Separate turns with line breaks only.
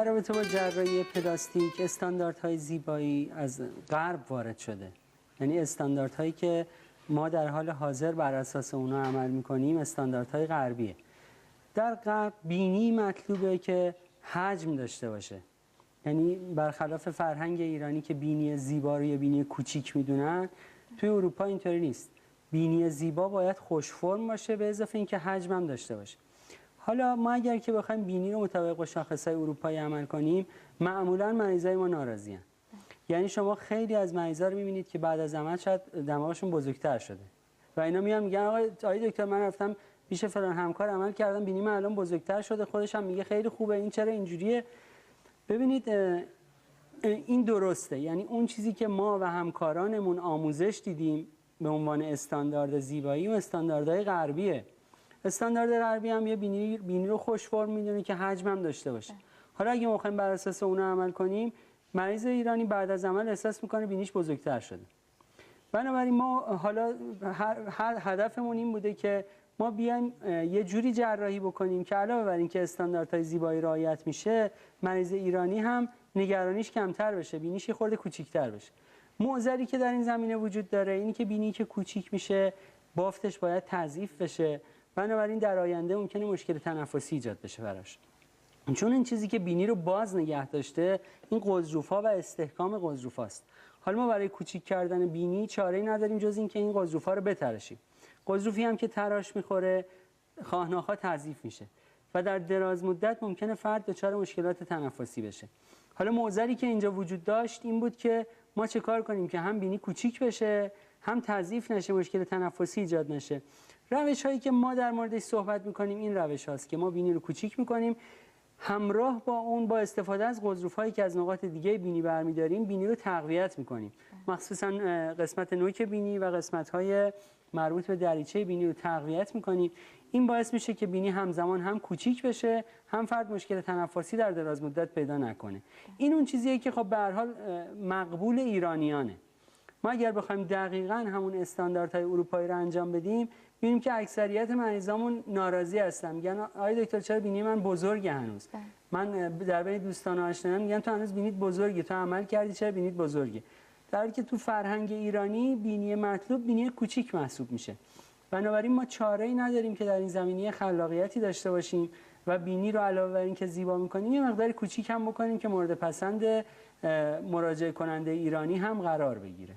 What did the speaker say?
در رابطه با جراحی پلاستیک استانداردهای زیبایی از غرب وارد شده. یعنی استانداردهایی که ما در حال حاضر بر اساس اونها عمل میکنیم استانداردهای غربیه. در غرب بینی مطلوبه که حجم داشته باشه. یعنی برخلاف فرهنگ ایرانی که بینی زیبا رو یه بینی کوچیک میدونن، توی اروپا اینطوری نیست. بینی زیبا باید خوش فرم باشه به اضافه اینکه حجم هم داشته باشه. حالا ما اگر که بخوایم بینی رو مطابق با شاخص‌های اروپایی عمل کنیم، معمولاً مریضای ما ناراضی‌ان. یعنی شما خیلی از مریضا رو می‌بینید که بعد از عمل شاید دماغشون بزرگتر شده و اینا میگن آقای دکتر من رفتم پیش فلان همکار عمل کردم بینی من الان بزرگتر شده، خودش هم میگه خیلی خوبه، این چرا اینجوریه؟ ببینید این درسته. یعنی اون چیزی که ما و همکارانمون آموزش دیدیم به عنوان استاندارد زیبایی و استانداردهای غربیه. استاندارد غربی هم یه بینی رو خوش فرم میدونه که حجم هم داشته باشه. حالا اگه ما بخوایم بر اساس اون عمل کنیم، مریض ایرانی بعد از عمل احساس میکنه بینیش بزرگتر شده. بنابراین ما حالا هر هدفمون این بوده که ما بیایم یه جوری جراحی بکنیم که علاوه بر اینکه استانداردهای زیبایی رعایت میشه، مریض ایرانی هم نگرانیش کمتر بشه، بینیش یه خورده کوچیک‌تر بشه. معضلی که در این زمینه وجود داره اینی که بینی که کوچیک میشه، بافتش باید تضعیف بشه. بنابراین در آینده ممکنه مشکل تنفسی ایجاد بشه براش. چون این چیزی که بینی رو باز نگه داشته این قضروف‌ها و استحکام قضروف‌هاست. حالا ما برای کوچیک کردن بینی چاره‌ای نداریم جز اینکه این قضروف‌ها رو بتراشیم. قضروفی هم که تراش می‌خوره خواهناخ‌ها تضعیف میشه و در دراز مدت ممکنه فرد دچار مشکلات تنفسی بشه. حالا معضلی که اینجا وجود داشت این بود که ما چه کار کنیم که هم بینی کوچیک بشه، هم تضعیف نشه، مشکل تنفسی ایجاد نشه. روش هایی که ما در موردش صحبت میکنیم این روش هاست که ما بینی رو کوچیک میکنیم، همراه با اون با استفاده از قضروف هایی که از نقاط دیگه بینی برمیداریم بینی رو تقویت میکنیم. مخصوصا قسمت نوک بینی و قسمت های مربوط به دریچه بینی رو تقویت میکنیم. این باعث میشه که بینی همزمان هم کوچیک بشه، هم فرد مشکل تنفسی در دراز مدت پیدا نکنه. این اون چیزیه که خب به هر حال مقبول ایرانیانه. ما اگر بخوایم دقیقاً همون استانداردهای اروپایی رو انجام بدیم، می‌بینیم که اکثریت مریضامون ناراضی هستن. میگن آقای دکتر چرا بینی من بزرگه هنوز؟ من در بین دوستان و آشنایان میگن تو هنوز بینیت بزرگه، تو عمل کردی چرا بینیت بزرگه؟ در حالی که تو فرهنگ ایرانی بینی مطلوب بینی کوچیک محسوب میشه. بنابراین ما چاره‌ای نداریم که در این زمینه خلاقیتی داشته باشیم و بینی رو علاوه بر اینکه زیبا می‌کنیم یه مقدار کوچیک هم بکنیم که مورد پسند مراجعه کننده ایرانی هم قرار بگیره.